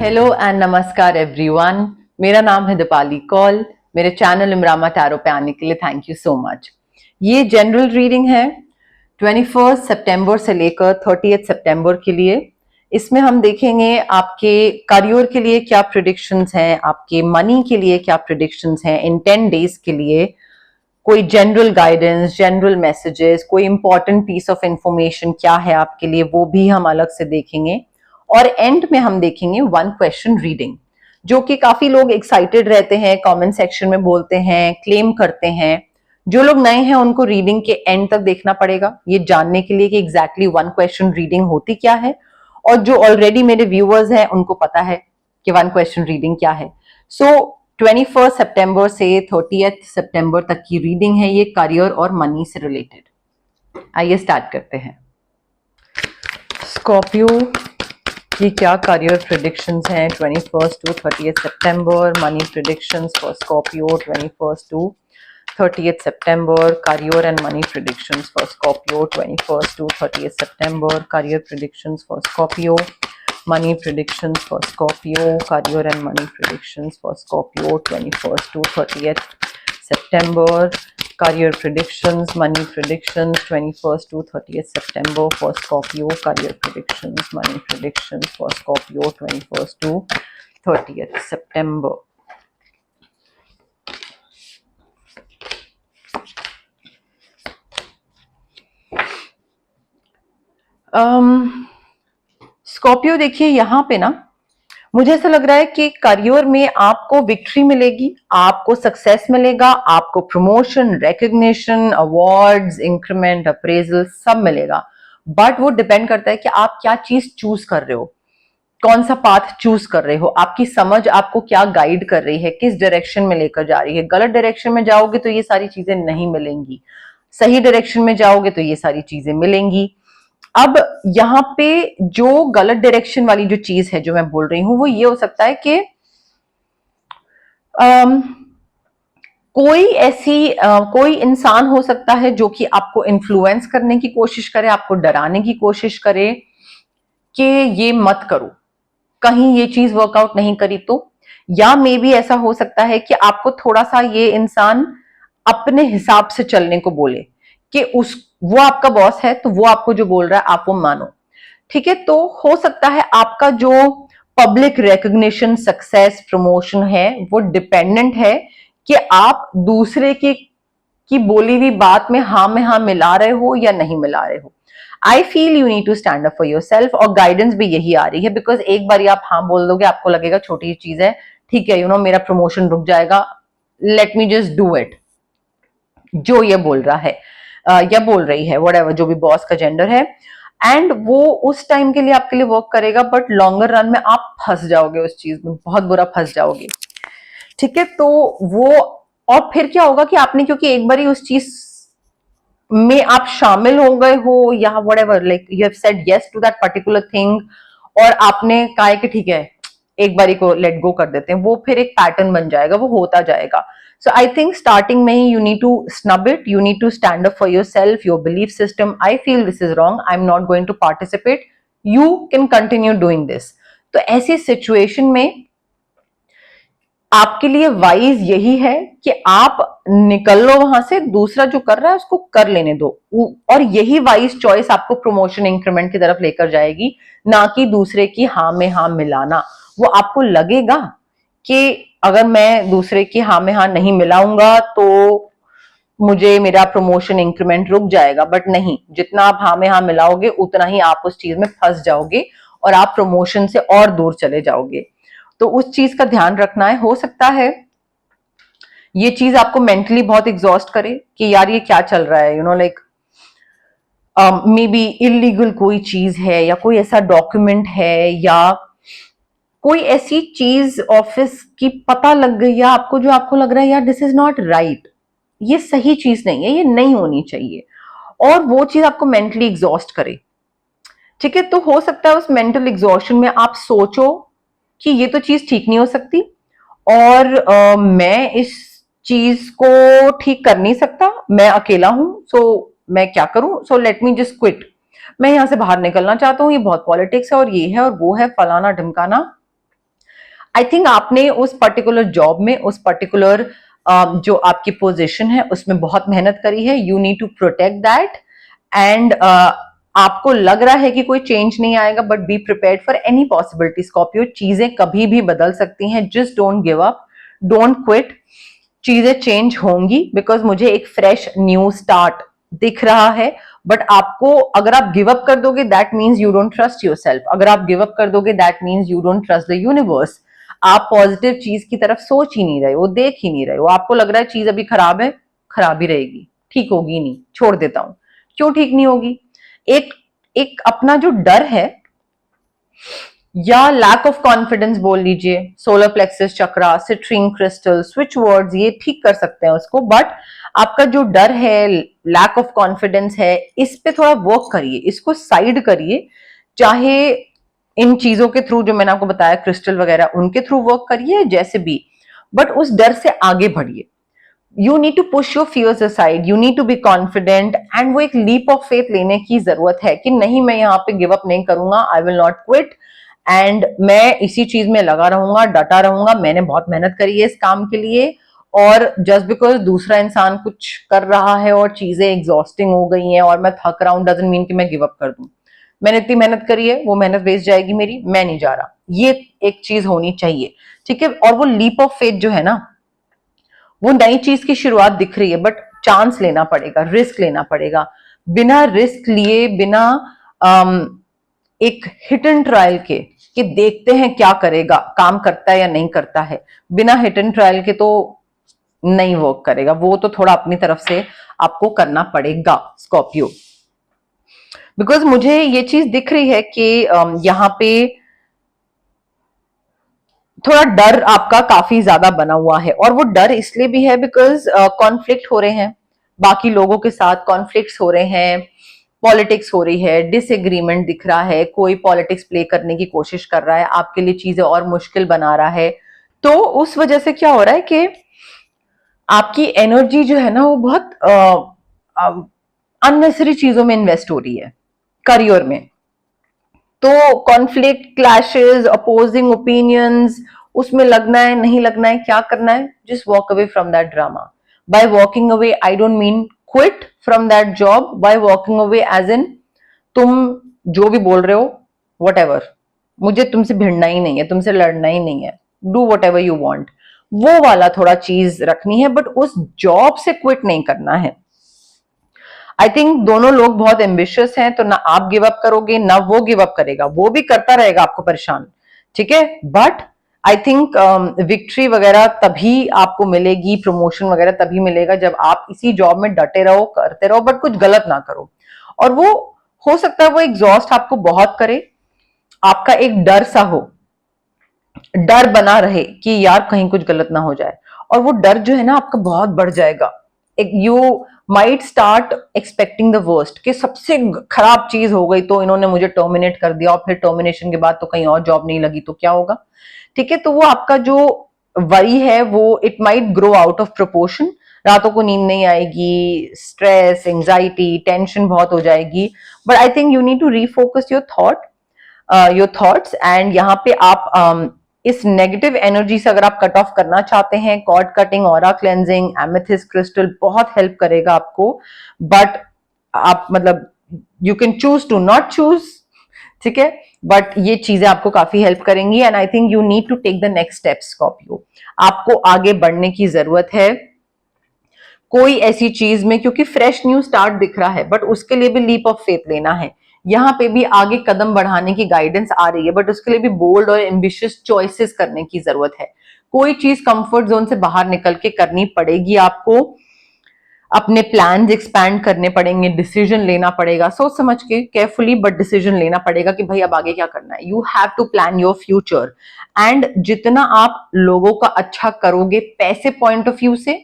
Hello and नमस्कार everyone. मेरा नाम है दीपाली कौल। मेरे चैनल इमरामा टैरो पे आने के लिए थैंक यू सो मच। ये जनरल रीडिंग है 21 सितंबर से लेकर 30 सितंबर के लिए। इसमें हम देखेंगे आपके करियर के लिए क्या प्रिडिक्शंस हैं, आपके मनी के लिए क्या प्रिडिक्शंस हैं इन 10 डेज के लिए, कोई जनरल गाइडेंस, जनरल मैसेजेस, कोई इंपॉर्टेंट पीस ऑफ इंफॉर्मेशन क्या है आपके लिए, वो भी हम अलग से देखेंगे। और एंड में हम देखेंगे 1 क्वेश्चन रीडिंग, जो कि काफी लोग एक्साइटेड रहते हैं, कमेंट सेक्शन में बोलते हैं, क्लेम करते हैं। जो लोग नए हैं उनको रीडिंग के एंड तक देखना पड़ेगा ये जानने के लिए कि एग्जैक्टली 1 क्वेश्चन रीडिंग होती क्या है। और जो ऑलरेडी मेरे व्यूअर्स हैं उनको पता है कि 1 क्वेश्चन रीडिंग क्या है। सो 21 सितंबर से 30 सितंबर तक की रीडिंग है ये, करियर और मनी से रिलेटेड। आइए स्टार्ट करते हैं। स्कॉर्पियो की क्या करियर प्रेडिक्शंस हैं 21 टू 30 सितंबर, money predictions for Scorpio 21 to 30 सितंबर, career and money predictions for Scorpio 21 to 30 सितंबर, career predictions for Scorpio, money predictions for Scorpio, career and money predictions for Scorpio 21st to 30th September, career predictions, money predictions 21st to 30th September for Scorpio, career predictions, money predictions for Scorpio 21st to 30th September. Scorpio देखिए यहाँ पे ना मुझे ऐसा लग रहा है कि करियर में आपको विक्ट्री मिलेगी, आपको सक्सेस मिलेगा, आपको promotion, recognition, awards, increment, appraisal सब मिलेगा। बट वो डिपेंड करता है कि आप क्या चीज चूज कर रहे हो, कौन सा पाथ चूज कर रहे हो, आपकी समझ आपको क्या गाइड कर रही है, किस डायरेक्शन में लेकर जा रही है। गलत डायरेक्शन में जाओगे तो ये सारी चीजें नहीं मिलेंगी, सही डायरेक्शन में जाओगे तो ये सारी चीजें मिलेंगी। अब यहाँ पे जो गलत डायरेक्शन वाली जो चीज है जो मैं बोल रही हूं वो ये हो सकता है कि कोई इंसान हो सकता है जो कि आपको इन्फ्लुएंस करने की कोशिश करे, आपको डराने की कोशिश करे कि ये मत करो, कहीं ये चीज वर्कआउट नहीं करी तो। या मे बी ऐसा हो सकता है कि आपको थोड़ा सा ये इंसान अपने हिसाब से चलने को बोले कि वो आपका बॉस है तो वो आपको जो बोल रहा है आप वो मानो। ठीक है, तो हो सकता है आपका जो पब्लिक रिकग्निशन, सक्सेस, प्रमोशन है वो डिपेंडेंट है कि आप दूसरे की बोली हुई बात में हाँ मिला रहे हो या नहीं मिला रहे हो। I feel you need to stand up for yourself, और गाइडेंस भी यही आ रही है। बिकॉज एक बार आप हाँ बोल दोगे आपको लगेगा छोटी चीज है, ठीक है, मेरा प्रमोशन रुक जाएगा, let me just do it. जो ये बोल रहा है या बोल रही है, व्हाटएवर, जो भी बॉस का जेंडर है, एंड वो उस टाइम के लिए आपके लिए वर्क करेगा, बट लॉन्गर रन में आप फंस जाओगे उस चीज में, बहुत बुरा फंस जाओगे। ठीक है, तो वो और फिर क्या होगा कि आपने क्योंकि एक बार ही उस चीज में आप शामिल हो गए हो या whatever, like you have said yes to that particular thing, और आपने कहा कि ठीक है एक बारी को लेट गो कर देते हैं, वो फिर एक पैटर्न बन जाएगा, वो होता जाएगा। So I think starting में ही you need to snub it, you need to stand up for yourself, your belief system. I feel this is wrong, I'm not going to participate. You can continue doing this. तो ऐसी situation में आपके लिए wise यही है कि आप निकल लो वहां से, दूसरा जो कर रहा है उसको कर लेने दो, और यही वाइज चॉइस आपको प्रमोशन, इंक्रीमेंट की तरफ लेकर जाएगी, ना कि दूसरे की हाँ में हाँ मिलाना। वो आपको लगेगा कि अगर मैं दूसरे की हाँ में हाँ नहीं मिलाऊंगा तो मुझे मेरा प्रमोशन, इंक्रीमेंट रुक जाएगा, बट नहीं, जितना आप हाँ में हाँ मिलाओगे उतना ही आप उस चीज में फंस जाओगे और आप प्रमोशन से और दूर चले जाओगे। तो उस चीज का ध्यान रखना है। हो सकता है ये चीज आपको मेंटली बहुत एग्जॉस्ट करे कि यार ये क्या चल रहा है, लाइक मे बी इलीगल कोई चीज है, या कोई ऐसा डॉक्यूमेंट है, या कोई ऐसी चीज ऑफिस की पता लग गई या आपको, जो आपको लग रहा है यार दिस इज नॉट राइट, ये सही चीज नहीं है, ये नहीं होनी चाहिए, और वो चीज आपको मेंटली एग्जॉस्ट करे। ठीक है, तो हो सकता है उस मेंटल एग्जॉशन में आप सोचो कि ये तो चीज ठीक नहीं हो सकती, और मैं इस चीज को ठीक कर नहीं सकता, मैं अकेला हूं, सो मैं क्या करूं, so let me just quit, मैं यहां से बाहर निकलना चाहता हूं, ये बहुत पॉलिटिक्स है और ये है और वो है, फलाना ढमकाना। आई थिंक आपने उस पर्टिकुलर जॉब में, उस पर्टिकुलर जो आपकी पोजीशन है उसमें बहुत मेहनत करी है. You need to protect that. And आपको लग रहा है कि कोई चेंज नहीं आएगा, but be prepared for any possibility. Scorpio, चीजें कभी भी बदल सकती हैं. Just don't give up, don't quit. चीजें चेंज होंगी बिकॉज मुझे एक फ्रेश न्यू स्टार्ट दिख रहा है. बट आपको, अगर आप गिव अप कर दोगे that means you don't trust yourself. अगर आप गिव अप कर दोगे that means you don't trust the universe. आप पॉजिटिव चीज की तरफ सोच ही नहीं रहे हो, देख ही नहीं रहे हो. आपको लग रहा है चीज अभी खराब है, खराब ही रहेगी, ठीक होगी नहीं, छोड़ देता हूं. क्यों ठीक नहीं होगी? एक एक अपना जो डर है या लैक ऑफ कॉन्फिडेंस बोल लीजिए, सोलर प्लेक्सस चक्रा, सिट्रिन क्रिस्टल, स्विच वर्ड्स, ये ठीक कर सकते हैं उसको. बट आपका जो डर है, लैक ऑफ कॉन्फिडेंस है, इस पे थोड़ा वर्क करिए, इसको साइड करिए. चाहे इन चीजों के थ्रू जो मैंने आपको बताया, क्रिस्टल वगैरह, उनके थ्रू वर्क करिए, जैसे भी. बट उस डर से आगे बढ़िए. You need to push your fears aside, you need to be confident. And वो एक लीप ऑफ फेथ लेने की जरूरत है कि नहीं, मैं यहाँ पे गिव अप नहीं करूंगा, I will not quit. And मैं इसी चीज में लगा रहूंगा, डटा रहूंगा. मैंने बहुत मेहनत करी है इस काम के लिए, और जस्ट बिकॉज दूसरा इंसान कुछ कर रहा है और चीजें एग्जॉस्टिंग हो गई हैं और मैं थक रहा हूं, डजंट मीन कि मैं गिव अप कर दूं. मैंने इतनी मेहनत करी है, वो मेहनत वेस्ट जाएगी मेरी, मैं नहीं जा रहा. ये एक चीज होनी चाहिए, ठीक है. और वो लीप ऑफ फेथ जो है ना, वो नई चीज की शुरुआत दिख रही है, बट चांस लेना पड़ेगा, रिस्क लेना पड़ेगा. बिना रिस्क लिए, बिना एक हिट एंड ट्रायल के, कि देखते हैं क्या करेगा, काम करता है या नहीं करता है, बिना हिट एंड ट्रायल के तो नहीं वर्क करेगा. वो तो थोड़ा अपनी तरफ से आपको करना पड़ेगा स्कॉर्पियो. बिकॉज मुझे ये चीज दिख रही है कि यहाँ पे थोड़ा डर आपका काफी ज्यादा बना हुआ है. और वो डर इसलिए भी है बिकॉज कॉन्फ्लिक्ट हो रहे हैं, बाकी लोगों के साथ कॉन्फ्लिक्ट्स हो रहे हैं, पॉलिटिक्स हो रही है, डिसएग्रीमेंट दिख रहा है, कोई पॉलिटिक्स प्ले करने की कोशिश कर रहा है, आपके लिए चीजें और मुश्किल बना रहा है. तो उस वजह से क्या हो रहा है कि आपकी एनर्जी जो है ना, वो बहुत अननेसेसरी चीजों में इन्वेस्ट हो रही है, करियर में. तो कॉन्फ्लिक्ट, क्लैशेस, अपोजिंग ओपिनियंस, उसमें लगना है, नहीं लगना है, क्या करना है? Just walk away from that drama. By walking away, I don't mean quit from that job. By walking away as in, तुम जो भी बोल रहे हो, वट एवर, मुझे तुमसे भिड़ना ही नहीं है, तुमसे लड़ना ही नहीं है, do what ever you want. वो वाला थोड़ा चीज रखनी है, बट उस जॉब से क्विट नहीं करना है. आई थिंक दोनों लोग बहुत एम्बिशियस हैं, तो ना आप गिव अप करोगे ना वो गिव अप करेगा. वो भी करता रहेगा आपको परेशान, ठीक है. बट आई थिंक विक्ट्री वगैरह तभी आपको मिलेगी, प्रमोशन वगैरह तभी मिलेगा जब आप इसी जॉब में डटे रहो, करते रहो, बट कुछ गलत ना करो. और वो हो सकता है वो एग्जॉस्ट आपको बहुत करे, आपका एक डर सा हो, डर बना रहे कि यार कहीं कुछ गलत ना हो जाए. और वो डर जो है ना आपका बहुत बढ़ जाएगा. You might start expecting the worst, कि सबसे खराब चीज हो गई तो इन्होंने मुझे टर्मिनेट कर दिया, और फिर टर्मिनेशन के बाद तो कहीं और जॉब नहीं लगी तो क्या होगा, ठीक है. तो वो आपका जो वरी है, वो it might grow out of proportion. रातों को नींद नहीं आएगी, स्ट्रेस, एंजाइटी, टेंशन बहुत हो जाएगी. But I think you need to refocus your thoughts. And यहाँ पे आप इस नेगेटिव एनर्जी से अगर आप कट ऑफ करना चाहते हैं, cord cutting, aura cleansing, amethyst crystal बहुत हेल्प करेगा आपको. बट आप मतलब you can choose to not choose, ठीक है. बट ये चीजें आपको काफी हेल्प करेंगी. And I think you need to take the next step Scorpio. आपको आगे बढ़ने की जरूरत है कोई ऐसी चीज में, क्योंकि फ्रेश न्यू स्टार्ट दिख रहा है, बट उसके लिए भी लीप ऑफ फेथ लेना है. यहाँ पे भी आगे कदम बढ़ाने की गाइडेंस आ रही है, बट उसके लिए भी बोल्ड और एम्बिशियस चॉइसेस करने की जरूरत है. कोई चीज कंफर्ट जोन से बाहर निकल के करनी पड़ेगी आपको. अपने प्लान्स एक्सपैंड करने पड़ेंगे, डिसीजन लेना पड़ेगा, सोच समझ के, केयरफुली, बट डिसीजन लेना पड़ेगा कि भाई अब आगे क्या करना है. You have to plan your future. And जितना आप लोगों का अच्छा करोगे पैसे पॉइंट ऑफ व्यू से,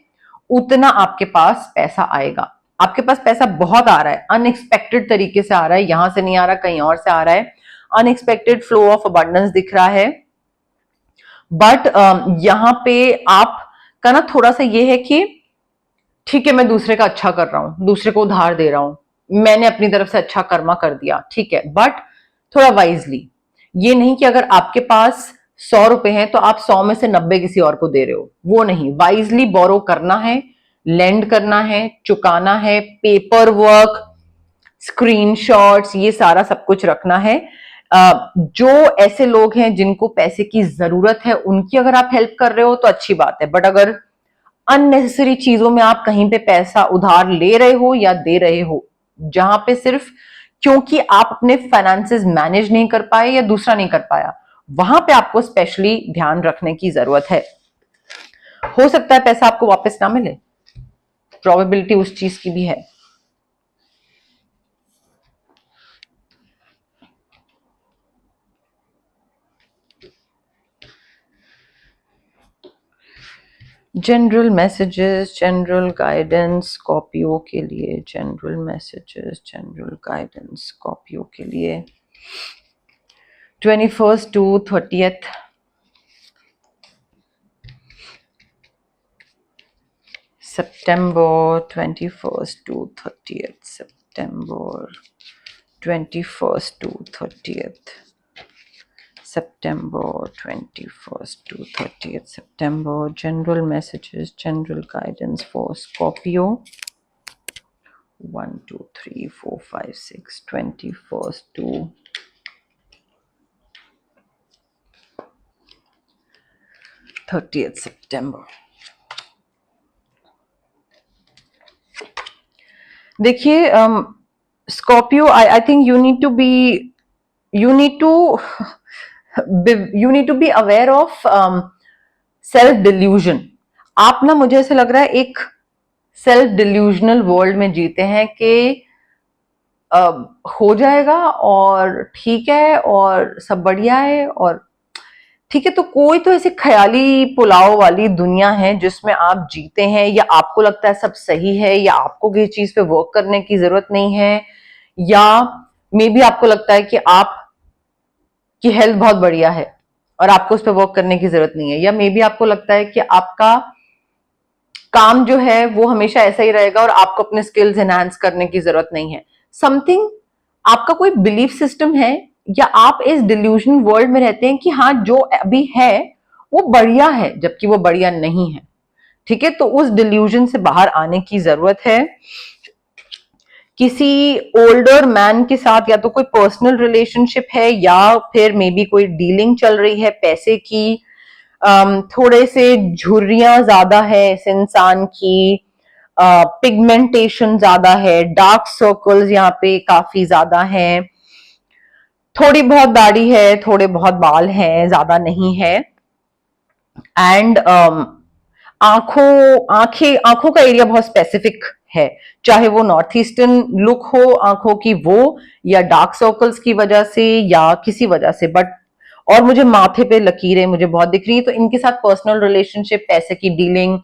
उतना आपके पास पैसा आएगा. आपके पास पैसा बहुत आ रहा है, अनएक्सपेक्टेड तरीके से आ रहा है, यहां से नहीं आ रहा, कहीं और से आ रहा है. अनएक्सपेक्टेड फ्लो ऑफ अबंडेंस दिख रहा है. बट यहाँ पे आप का ना थोड़ा सा ये है कि ठीक है, मैं दूसरे का अच्छा कर रहा हूं, दूसरे को उधार दे रहा हूं, मैंने अपनी तरफ से अच्छा कर्मा कर दिया, ठीक है. बट थोड़ा वाइजली, ये नहीं कि अगर आपके पास 100 रुपए हैं तो आप 100 में से 90 किसी और को दे रहे हो, वो नहीं। वाइजली बोरो करना है, लेंड करना है, चुकाना है, पेपर वर्क, स्क्रीनशॉट्स, ये सारा सब कुछ रखना है। जो ऐसे लोग हैं जिनको पैसे की जरूरत है उनकी अगर आप हेल्प कर रहे हो तो अच्छी बात है, बट अगर अननेसेसरी चीजों में आप कहीं पे पैसा उधार ले रहे हो या दे रहे हो, जहां पे सिर्फ क्योंकि आप अपने फाइनेंसेस मैनेज नहीं कर पाए या दूसरा नहीं कर पाया, वहां पे आपको स्पेशली ध्यान रखने की जरूरत है। हो सकता है पैसा आपको वापस ना मिले, प्रोबेबिलिटी उस चीज की भी है। General messages, general guidance Scorpio के लिए, general messages, general guidance Scorpio के लिए 21st to 30th। September 21st to 30th, September 21st to 30th, September 21st to 30th September, general messages, general guidance for Scorpio, 1 2 3 4 5 6, 21st to 30th September। देखिए Scorpio, I think you need to be aware of self delusion. आप ना, मुझे ऐसे लग रहा है एक self delusional world में जीते हैं कि हो जाएगा और ठीक है और सब बढ़िया है और ठीक है। तो कोई तो ऐसे ख्याली पुलाव वाली दुनिया है जिसमें आप जीते हैं, या आपको लगता है सब सही है, या आपको किसी चीज पे वर्क करने की जरूरत नहीं है, या मे बी आपको लगता है कि आप की हेल्थ बहुत बढ़िया है और आपको उस पर वर्क करने की जरूरत नहीं है, या मे बी आपको लगता है कि आपका काम जो है वो हमेशा ऐसा ही रहेगा और आपको अपने स्किल्स एनहांस करने की जरूरत नहीं है। समथिंग, आपका कोई बिलीफ सिस्टम है, या आप इस डिल्यूजन वर्ल्ड में रहते हैं कि हाँ जो अभी है वो बढ़िया है जबकि वो बढ़िया नहीं है। ठीक है, तो उस डिल्यूजन से बाहर आने की जरूरत है। किसी ओल्डर मैन के साथ या तो कोई पर्सनल रिलेशनशिप है या फिर मे बी कोई डीलिंग चल रही है पैसे की। थोड़े से झुर्रियां ज्यादा है इस इंसान की, पिगमेंटेशन ज्यादा है, डार्क सर्कल्स यहाँ पे काफी ज्यादा है, थोड़ी बहुत दाढ़ी है, थोड़े बहुत बाल हैं, ज्यादा नहीं है। एंड आंखों का एरिया बहुत स्पेसिफिक है, चाहे वो नॉर्थ ईस्टर्न लुक हो आंखों की वो, या डार्क सर्कल्स की वजह से या किसी वजह से, बट और मुझे माथे पे लकीरें मुझे बहुत दिख रही है। तो इनके साथ पर्सनल रिलेशनशिप, पैसे की dealing,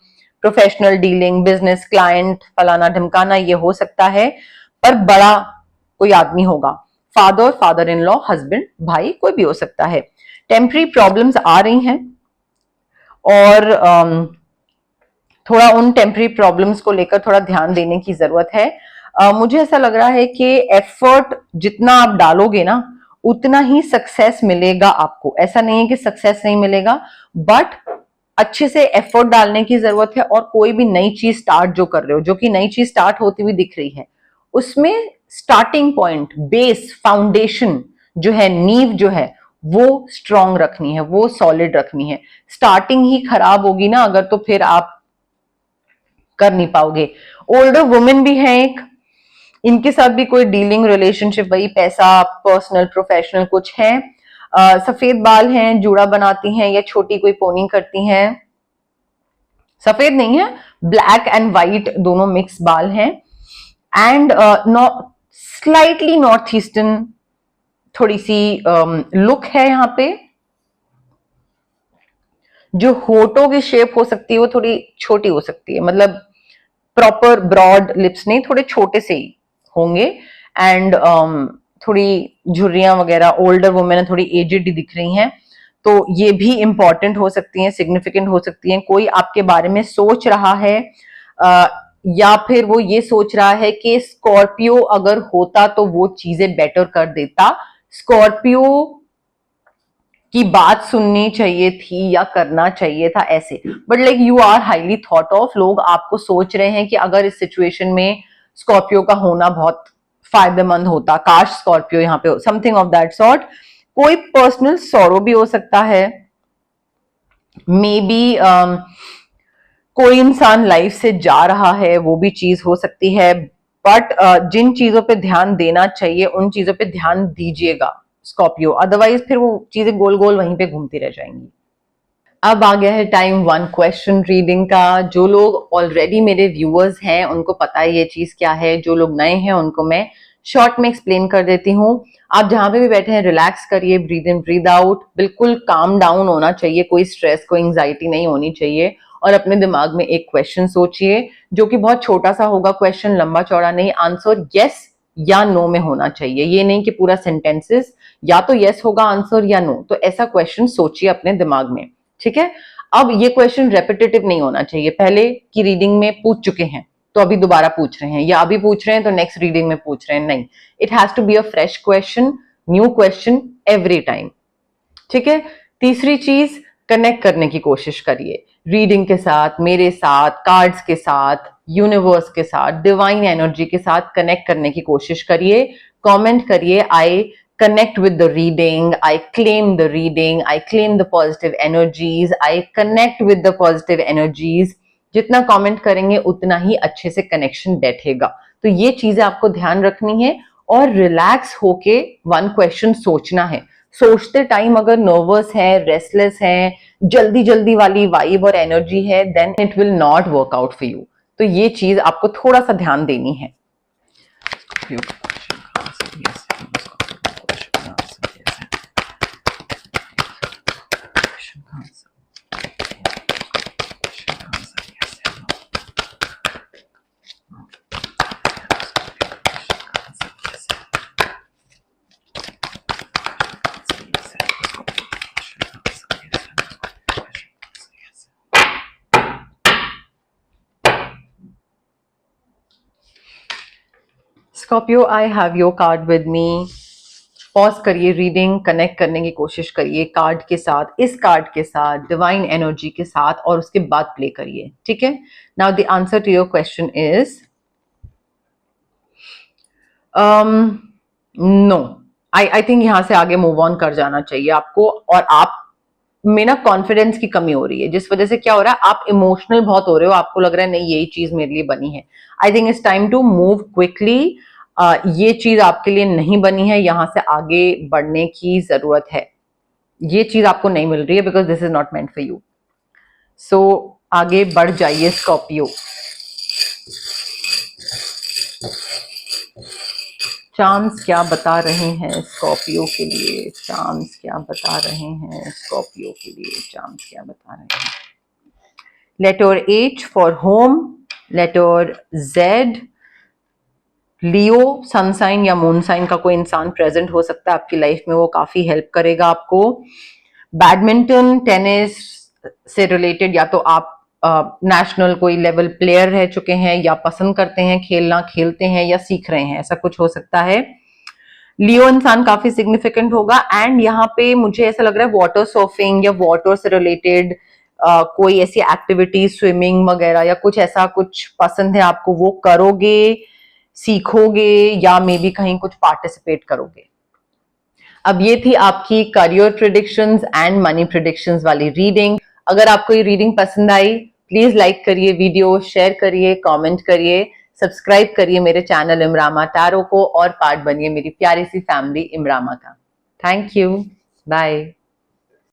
professional dealing, business, client, फलाना ढमकाना, ये हो सकता है। पर बड़ा कोई आदमी होगा, father, father in law, husband, भाई, कोई भी हो सकता है। टेम्पररी प्रॉब्लम्स आ रही हैं और थोड़ा उन टेम्पररी प्रॉब्लम्स को लेकर थोड़ा ध्यान देने की जरूरत है। मुझे ऐसा लग रहा है कि एफर्ट जितना आप डालोगे ना उतना ही सक्सेस मिलेगा आपको। ऐसा नहीं है कि सक्सेस नहीं मिलेगा, बट अच्छे से एफर्ट डालने की जरूरत है। और कोई भी नई चीज स्टार्ट जो कर रहे हो, जो कि नई चीज स्टार्ट होती हुई दिख रही है, उसमें स्टार्टिंग पॉइंट, बेस, फाउंडेशन जो है, नींव जो है वो स्ट्रांग रखनी है, वो सॉलिड रखनी है। स्टार्टिंग ही खराब होगी ना अगर, तो फिर आप कर नहीं पाओगे। ओल्डर वुमेन भी है एक, इनके साथ भी कोई डीलिंग, रिलेशनशिप, वही पैसा, पर्सनल, प्रोफेशनल कुछ है। सफेद बाल हैं, जूड़ा बनाती हैं या छोटी कोई पोनी करती हैं। सफेद नहीं है, ब्लैक एंड व्हाइट दोनों मिक्स बाल हैं। एंड स्लाइटली नॉर्थ ईस्टर्न थोड़ी सी लुक है यहाँ पे। जो होठों की शेप हो सकती है वो थोड़ी छोटी हो सकती है, मतलब प्रॉपर ब्रॉड लिप्स नहीं, थोड़े छोटे से ही होंगे। एंड थोड़ी झुर्रियां वगैरह, ओल्डर वुमेन थोड़ी एजेड दिख रही हैं, तो ये भी इंपॉर्टेंट हो सकती हैं, सिग्निफिकेंट हो सकती हैं। कोई आपके बारे में सोच रहा है, या फिर वो ये सोच रहा है कि स्कॉर्पियो अगर होता तो वो चीजें बेटर कर देता। स्कॉर्पियो कि बात सुननी चाहिए थी या करना चाहिए था ऐसे, but like you are highly thought of, लोग आपको सोच रहे हैं कि अगर इस सिचुएशन में स्कॉर्पियो का होना बहुत फायदेमंद होता, काश स्कॉर्पियो यहाँ पे, समथिंग ऑफ दैट सॉर्ट। कोई पर्सनल सॉरो भी हो सकता है, मे बी कोई इंसान लाइफ से जा रहा है, वो भी चीज हो सकती है, बट जिन चीजों पे ध्यान देना चाहिए उन चीजों पे ध्यान दीजिएगा स्कॉर्पियो, अदरवाइज फिर वो चीजें गोल गोल वहीं पे घूमती रह जाएंगी। अब आ गया है टाइम 1 क्वेश्चन रीडिंग का। जो लोग ऑलरेडी मेरे व्यूअर्स हैं उनको पता है ये चीज क्या है, जो लोग नए हैं उनको मैं शॉर्ट में एक्सप्लेन कर देती हूँ। आप जहां पे भी बैठे हैं रिलैक्स करिए, ब्रीद इन ब्रीद आउट, बिल्कुल काम डाउन होना चाहिए, कोई स्ट्रेस कोई एंजाइटी नहीं होनी चाहिए, और अपने दिमाग में एक क्वेश्चन सोचिए जो कि बहुत छोटा सा होगा क्वेश्चन, लंबा चौड़ा नहीं, आंसर यस या नो में होना चाहिए, ये नहीं कि पूरा सेंटेंसेस या तो यस होगा आंसर या नो, तो ऐसा क्वेश्चन सोचिए अपने दिमाग में, ठीक है। अब ये क्वेश्चन रेपिटेटिव नहीं होना चाहिए, पहले की रीडिंग में पूछ चुके हैं तो अभी दोबारा पूछ रहे हैं, या अभी पूछ रहे हैं तो नेक्स्ट रीडिंग में पूछ रहे हैं, नहीं, it has to be a fresh question, new question every time, ठीक है। तीसरी चीज, कनेक्ट करने की कोशिश करिए रीडिंग के साथ, मेरे साथ, कार्ड्स के साथ, यूनिवर्स के साथ, डिवाइन एनर्जी के साथ कनेक्ट करने की कोशिश करिए। कमेंट करिए, आई connect with the reading, I claim the reading, I claim the positive energies, I connect with the positive energies। जितना कमेंट करेंगे उतना ही अच्छे से कनेक्शन बैठेगा, तो ये चीजें आपको ध्यान रखनी है, और रिलैक्स होके 1 क्वेश्चन सोचना है। सोचते टाइम अगर नर्वस है, रेस्टलेस है, जल्दी जल्दी वाली वाइब और एनर्जी है, then it will not work out for you, तो ये चीज आपको थोड़ा सा ध्यान देनी है। Scorpio, I have your card with me. Pause करिए रीडिंग, कनेक्ट करने की कोशिश करिए कार्ड के साथ, इस कार्ड के साथ, डिवाइन एनर्जी के साथ, और उसके बाद प्ले करिए, ठीक है। Now the answer to your question is no. I think यहां से आगे मूव ऑन कर जाना चाहिए आपको, और आप में ना कॉन्फिडेंस की कमी हो रही है, जिस वजह से क्या हो रहा है, आप इमोशनल बहुत हो रहे हो, आपको लग रहा है नहीं यही चीज मेरे लिए बनी है। I think it's time to move quickly, ये चीज आपके लिए नहीं बनी है, यहां से आगे बढ़ने की जरूरत है, ये चीज आपको नहीं मिल रही है, because this is not meant for you. So आगे बढ़ जाइए स्कॉर्पियो। चांस क्या बता रहे हैं स्कॉर्पियो के लिए, चांस क्या बता रहे हैं स्कॉर्पियो के लिए, चांस क्या बता रहे हैं। Letter H for home, letter Z, Leo, sun sign या मून साइन का कोई इंसान प्रेजेंट हो सकता है आपकी लाइफ में, वो काफी हेल्प करेगा आपको। बैडमिंटन, टेनिस से रिलेटेड, या तो आप नेशनल कोई लेवल प्लेयर रह चुके हैं, या पसंद करते हैं खेलना, खेलते हैं या सीख रहे हैं, ऐसा कुछ हो सकता है। लियो इंसान काफी सिग्निफिकेंट होगा, एंड यहाँ पे मुझे ऐसा लग रहा है वाटर सर्फिंग या वाटर से रिलेटेड कोई ऐसी एक्टिविटी, स्विमिंग वगैरह या कुछ ऐसा कुछ पसंद है आपको, वो करोगे, सीखोगे, या मे बी कहीं कुछ पार्टिसिपेट करोगे। अब ये थी आपकी career predictions and money predictions वाली रीडिंग। अगर आपको ये रीडिंग पसंद आई, प्लीज लाइक करिए वीडियो, शेयर करिए, कमेंट करिए, सब्सक्राइब करिए मेरे चैनल इमरामा टैरो को, और पार्ट बनिए मेरी प्यारी सी फैमिली इमरामा का। Thank you, bye.